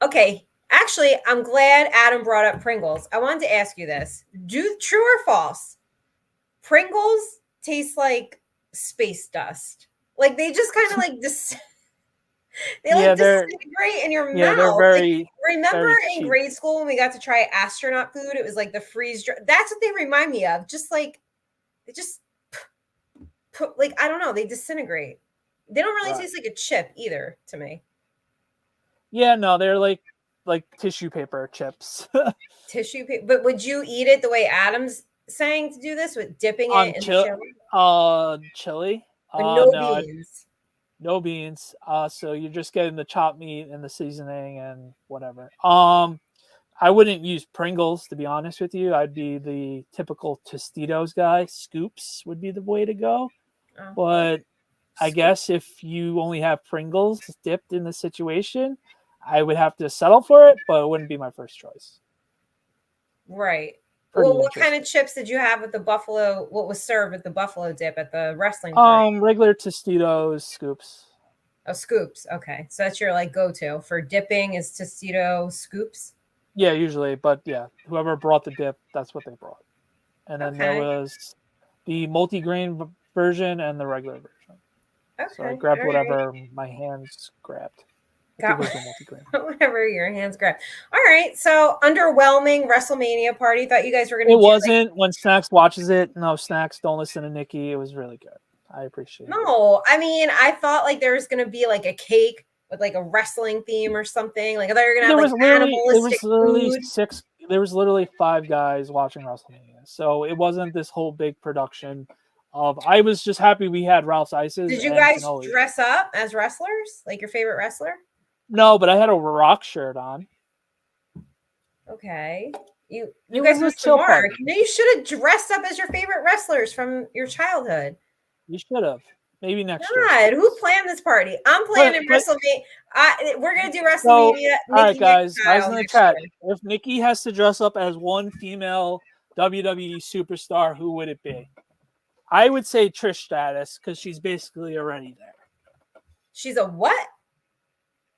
Okay. Actually, I'm glad Adam brought up Pringles. I wanted to ask you this. True or false? Pringles taste like space dust. Like they just kind of like this. They like disintegrate in your mouth. They're very. Like, remember very in cheap. grade school when we got to try astronaut food? It was like the freeze dry. That's what they remind me of. Just like they just like I don't know. They disintegrate. They don't really taste like a chip either to me. Yeah, no, they're like tissue paper chips. Tissue paper. But would you eat it the way Adam's saying to do this with dipping it in chili? Chili. With no beans. No beans. So you're just getting the chopped meat and the seasoning and whatever. I wouldn't use Pringles, to be honest with you. I'd be the typical Tostitos guy. Scoops would be the way to go. Oh. But I guess if you only have Pringles dipped in the situation, I would have to settle for it, but it wouldn't be my first choice. Right. Well, what kind of chips did you have with the buffalo? What was served with the buffalo dip at the wrestling party? Regular Tostitos, Scoops. Oh, Scoops. Okay. So that's your like go-to for dipping is Tostito Scoops? Yeah, usually. But yeah, whoever brought the dip, that's what they brought. And then there was the multi-grain version and the regular version. Okay. So I grabbed whatever my hands grabbed. Whatever your hands grab. All right. So underwhelming WrestleMania party. Thought you guys were going to. It wasn't. When Snacks watches it, no, Snacks, don't listen to Nikki. It was really good. I appreciate it. No, I mean, I thought like there was going to be like a cake with like a wrestling theme or something. Like I thought you were going to have like animalistic food. There was literally 5 guys watching WrestleMania. So it wasn't this whole big production. I was just happy we had Ralph's Ices. Did you guys dress up as wrestlers? Like your favorite wrestler? No, but I had a Rock shirt on. Okay. You guys were smart. You should have dressed up as your favorite wrestlers from your childhood. You should have. Maybe next year. God, who planned this party? I'm planning WrestleMania. We're going to do WrestleMania. So, all right, guys in the chat. If Nikki has to dress up as one female WWE superstar, who would it be? I would say Trish Stratus because she's basically already there. She's a what?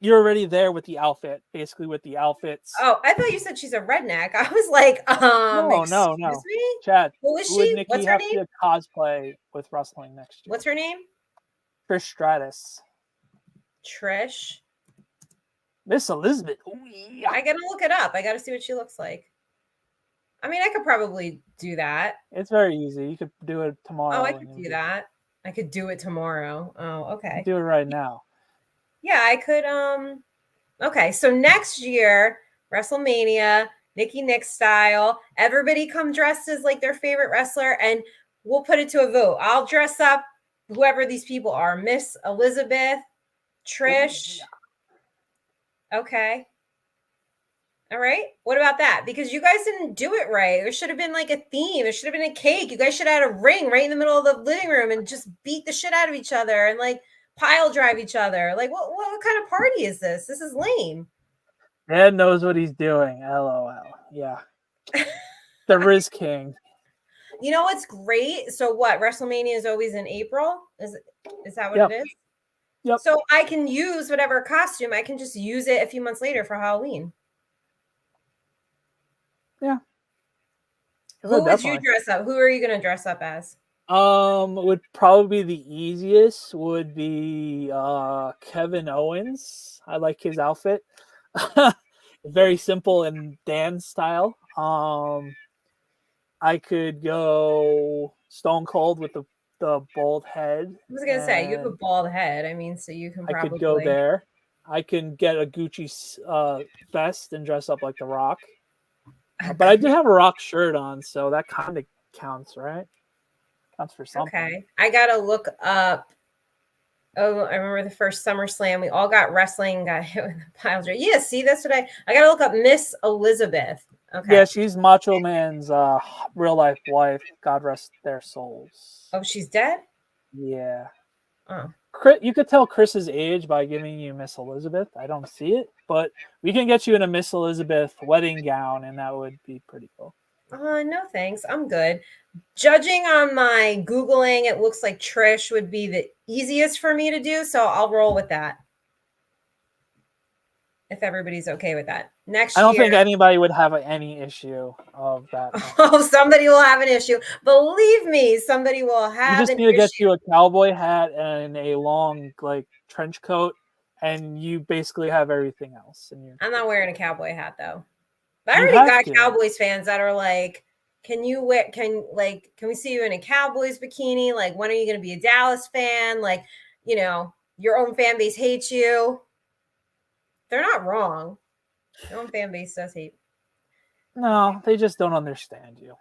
You're already there with the outfit, basically with the outfits. Oh, I thought you said she's a redneck. I was like, no. Me? Chad, who is she? Nikki What's her name? To cosplay with wrestling next year. What's her name? Trish Stratus. Trish. Miss Elizabeth. Ooh, yeah. I gotta look it up. I gotta see what she looks like. I mean, I could probably do that. It's very easy. You could do it tomorrow. Oh, I could do that. I could do it tomorrow. Oh, okay. Do it right now. Yeah, I could. Okay, so next year, WrestleMania, Nikki Nick style. Everybody come dressed as like their favorite wrestler, and we'll put it to a vote. I'll dress up whoever these people are. Miss Elizabeth, Trish. Okay. All right. What about that? Because you guys didn't do it right. There should have been like a theme. There should have been a cake. You guys should have had a ring right in the middle of the living room and just beat the shit out of each other and like pile drive each other. Like what kind of party is this? This is lame. Dad knows what he's doing. LOL. Yeah. The Riz King. You know what's great? So what? WrestleMania is always in April? Is that what it is? Yep. So I can use whatever costume. I can just use it a few months later for Halloween. Yeah. Who would you dress up? Who are you going to dress up as? Would probably be the easiest would be Kevin Owens. I like his outfit. Very simple and Dan style. I could go Stone Cold with the bald head. I was gonna say you have a bald head. I mean, so you can probably. I could go there. I can get a Gucci vest and dress up like The Rock. But I do have a Rock shirt on, so that kind of counts, right? Counts for something. Okay, I gotta look up. Oh, I remember the first SummerSlam. We all got wrestling, got hit with a pile driver. Yeah, see, that's what I gotta look up Miss Elizabeth. Okay. Yeah, she's Macho Man's real life wife. God rest their souls. Oh, she's dead? Yeah. Oh. You could tell Chris's age by giving you Miss Elizabeth. I don't see it, but we can get you in a Miss Elizabeth wedding gown, and that would be pretty cool. No thanks. I'm good. Judging on my Googling, it looks like Trish would be the easiest for me to do, so I'll roll with that. If everybody's okay with that. Next I don't year, think anybody would have any issue of that. oh, somebody will have an issue. Believe me, somebody will You have just an need to get issue. you a cowboy hat and a long like trench coat, and you basically have everything else. And I'm not wearing a cowboy hat though. But I You already have got to. Cowboys fans that are like, can we see you in a Cowboys bikini? Like, when are you going to be a Dallas fan? Like, your own fan base hates you. They're not wrong. Your own fan base does hate. No, they just don't understand you.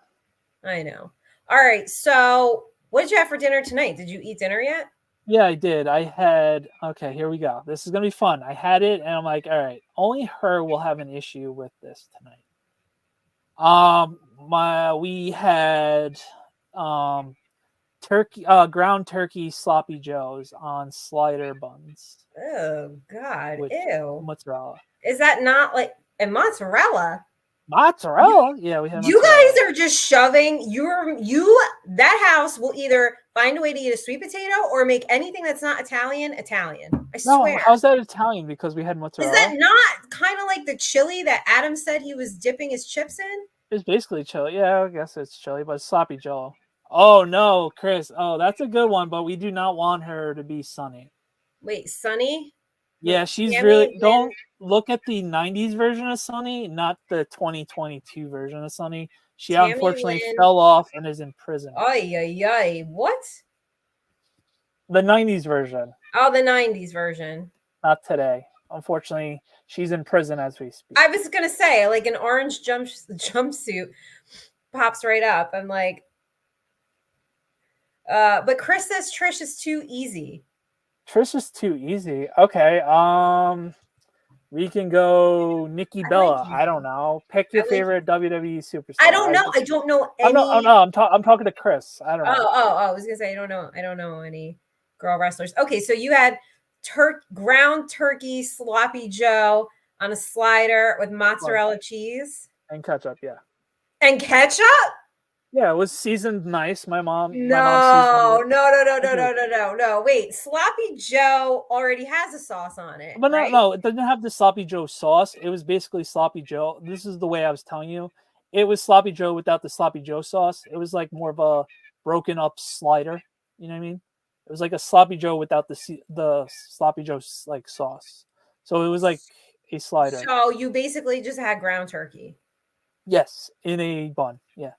I know. All right. So, what did you have for dinner tonight? Did you eat dinner yet? Yeah, I did. I had, okay, here we go. This is going to be fun. I had it and I'm like, all right, only her will have an issue with this tonight. We had ground turkey sloppy joes on slider buns Oh God. with Ew. mozzarella. Is that not like and mozzarella? Mozzarella? Yeah, we had You mozzarella. guys are just shoving that house will either find a way to eat a sweet potato or make anything that's not Italian. I No, swear. how's that Italian? Because we had mozzarella. Is that not kind of like the chili that Adam said he was dipping his chips in? It's basically chili. Yeah, I guess it's chili, but it's sloppy Joe. Oh no, Chris. Oh, that's a good one, but we do not want her to be Sunny. Wait, Sunny? Yeah, Wait, she's Tammy, really. Lynn? Don't look at the '90s version of Sunny, not the 2022 version of Sunny. She Tammy, unfortunately Lynn. fell off and is in prison. Ay, ay, ay. What? The '90s version, Oh, the 90s version. not today. Unfortunately, she's in prison as we speak. I was going to say, like an orange jumpsuit pops right up. I'm like, but Chris says Trish is too easy. Trish is too easy. Okay, we can go Nikki Bella. Like I don't know. Pick your favorite WWE superstar. I don't know. I don't know any. I'm talking to Chris. I don't know. Oh, I was gonna say I don't know. I don't know any girl wrestlers. Okay, so you had ground turkey sloppy Joe on a slider with mozzarella cheese and ketchup. Yeah. And ketchup. Yeah, it was seasoned nice. My mom. No. Wait, sloppy Joe already has a sauce on it. But right? no, it didn't have the sloppy Joe sauce. It was basically sloppy Joe. This is the way I was telling you. It was sloppy Joe without the sloppy Joe sauce. It was like more of a broken up slider. You know what I mean? It was like a sloppy Joe without the sloppy Joe like sauce. So it was like a slider. So you basically just had ground turkey. Yes, in a bun. Yeah.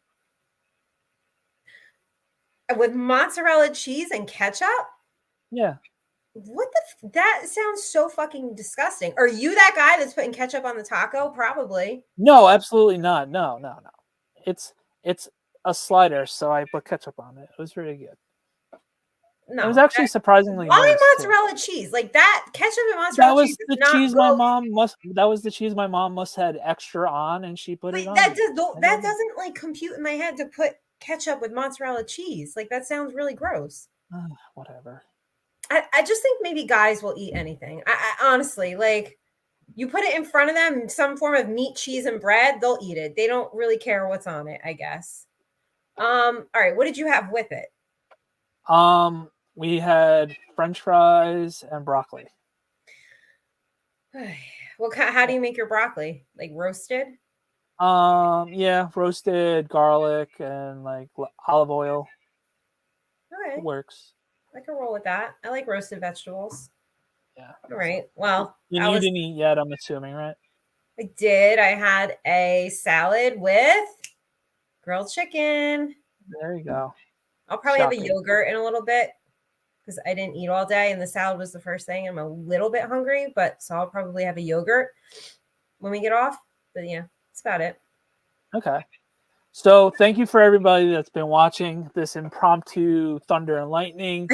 With mozzarella cheese and ketchup? Yeah. What that sounds so fucking disgusting. Are you that guy that's putting ketchup on the taco? Probably. No, absolutely not. No. It's a slider, so I put ketchup on it. It was really good. No, it was actually surprisingly why nice mozzarella cheese? Like that ketchup and mozzarella cheese. That was the cheese my mom must had extra on, and she put it on. That doesn't like compute in my head to put ketchup with mozzarella cheese. Like that sounds really gross. Whatever. I just think maybe guys will eat anything. I honestly, like, you put it in front of them, some form of meat, cheese, and bread, they'll eat it. They don't really care what's on it, I guess. All right, what did you have with it? We had French fries and broccoli. Well, how do you make your broccoli? Like roasted? Yeah, roasted garlic and like olive oil. Okay, it works. I can roll with that. I like roasted vegetables. Yeah. All right. Well, you didn't eat yet, I'm assuming, right? I did. I had a salad with grilled chicken. There you go. I'll probably have a yogurt in a little bit because I didn't eat all day and the salad was the first thing. I'm a little bit hungry, so I'll probably have a yogurt when we get off. But yeah, that's about it. Okay. So thank you for everybody that's been watching this impromptu Thunder and Lightning.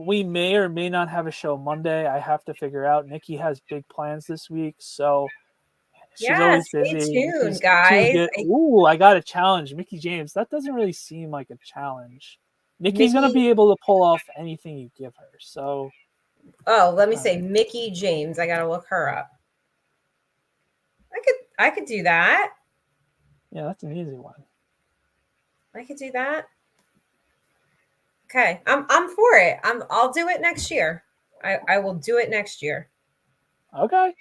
We may or may not have a show Monday. I have to figure out. Nikki has big plans this week, so She's Yeah, always stay busy. tuned, Nikki's too guys. good. Ooh, I got a challenge. Mickey James. That doesn't really seem like a challenge. Nikki's gonna Mickey. be able to pull off anything you give her. So, Oh, let me say Mickey James. I gotta look her up. I could do that. yeah, that's an easy one. I could do that. Okay, I'm for it. I'll do it next year. I will do it next year. Okay,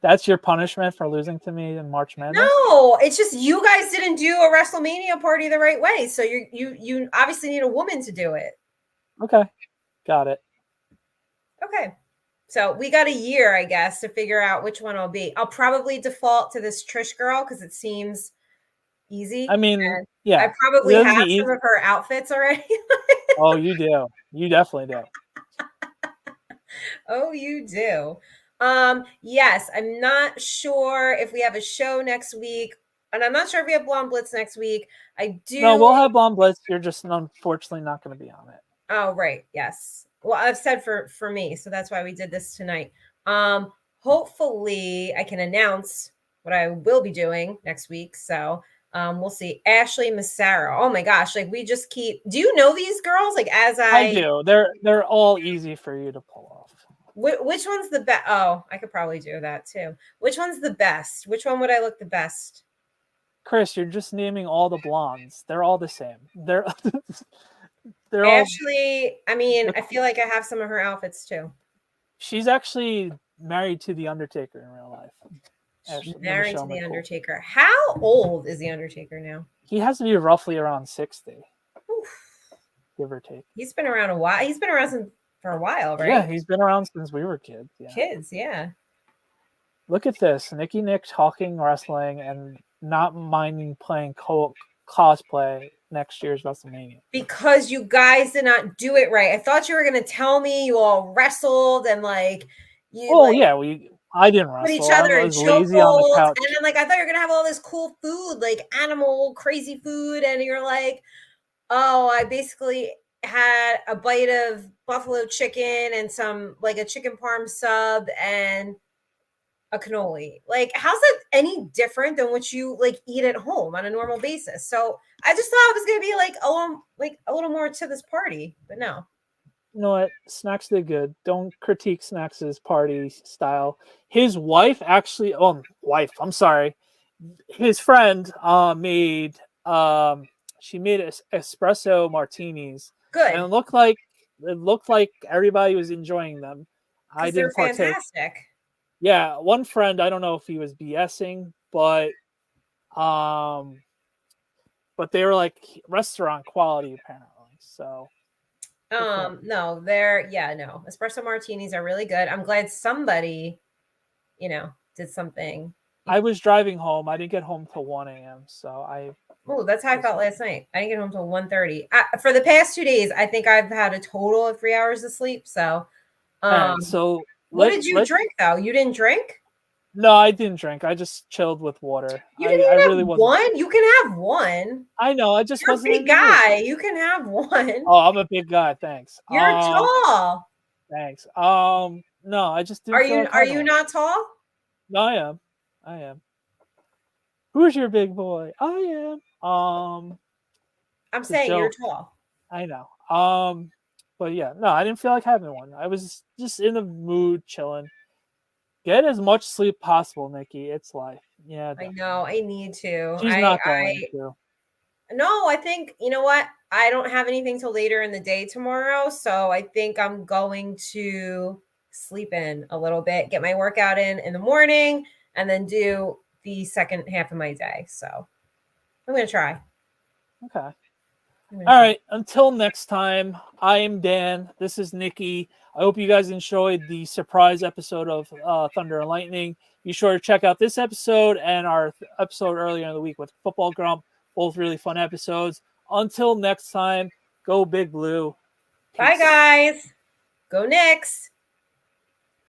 that's your punishment for losing to me in March Madness. No, it's just you guys didn't do a WrestleMania party the right way, so you obviously need a woman to do it. Okay, got it. Okay, so we got a year, I guess, to figure out which one I'll be. I'll probably default to this Trish girl because it seems easy. I mean, And yeah, I probably that'd have be some of her outfits already. Oh, you do. You definitely do. Oh, you do. Yes, I'm not sure if we have a show next week, and I'm not sure if we have Blonde Blitz next week. I do. No, we'll have Blonde Blitz. You're just unfortunately not going to be on it. Oh, right. Yes. Well, I've said for me, so that's why we did this tonight. Hopefully I can announce what I will be doing next week. So we'll see. Ashley Massaro. Oh my gosh. Like we just keep do you know these girls? Like as I do. They're all easy for you to pull off. Which one's the best? Oh, I could probably do that too. Which one's the best? Which one would I look the best? Chris, you're just naming all the blondes. They're all the same. They're Ashley, I mean, I feel like I have some of her outfits too. She's actually married to the Undertaker in real life. She's married to the Undertaker. How old is the Undertaker now? He has to be roughly around 60. Oof. Give or take. He's been around a while. He's been around for a while, right? Yeah, he's been around since we were kids. Yeah. Kids, yeah. Look at this. Nikki Nick talking wrestling and not minding playing cosplay next year's WrestleMania. Because you guys did not do it right. I thought you were going to tell me you all wrestled and like you. Oh like, yeah, I didn't wrestle. Put each other I in was lazy on the couch. And then like I thought you were gonna have all this cool food, like animal crazy food, and you're like, oh, I basically had a bite of buffalo chicken and some like a chicken parm sub and a cannoli. Like, how's that any different than what you like eat at home on a normal basis? So I just thought it was gonna be like a little more to this party, but no. You know what? Snacks did good. Don't critique Snacks' party style. His wife actually, I'm sorry. His friend made she made espresso martinis. Good. And it looked like everybody was enjoying them. I didn't partake. Fantastic. Yeah, one friend, I don't know if he was BSing, but they were like restaurant quality apparently. So no, espresso martinis are really good. I'm glad somebody, did something. I was driving home. I didn't get home till 1 a.m. So that's how I felt last night. I didn't get home till 1:30. For the past 2 days, I think I've had a total of 3 hours of sleep. So, what did you drink though? You didn't drink? No, I didn't drink. I just chilled with water. You didn't even really have one? You can have one. I know. I just You're wasn't a big guy. You can have one. Oh, I'm a big guy. Thanks. You're tall. Thanks. No, I just didn't. Are you not tall? No, I am. Who's your big boy? I am. I'm saying you're tall. I know. But yeah, no, I didn't feel like having one. I was just in the mood, chilling. Get as much sleep possible, Nikki. It's life. Yeah, definitely. I know. I need to. She's not going to. No, I think, you know what? I don't have anything till later in the day tomorrow. So I think I'm going to sleep in a little bit, get my workout in the morning, and then do the second half of my day. So I'm going to try. Okay. All right. Until next time, I am Dan. This is Nikki. I hope you guys enjoyed the surprise episode of Thunder and Lightning. Be sure to check out this episode and our episode earlier in the week with Football Grump. Both really fun episodes. Until next time, go Big Blue. Peace. Bye, guys. Go Knicks.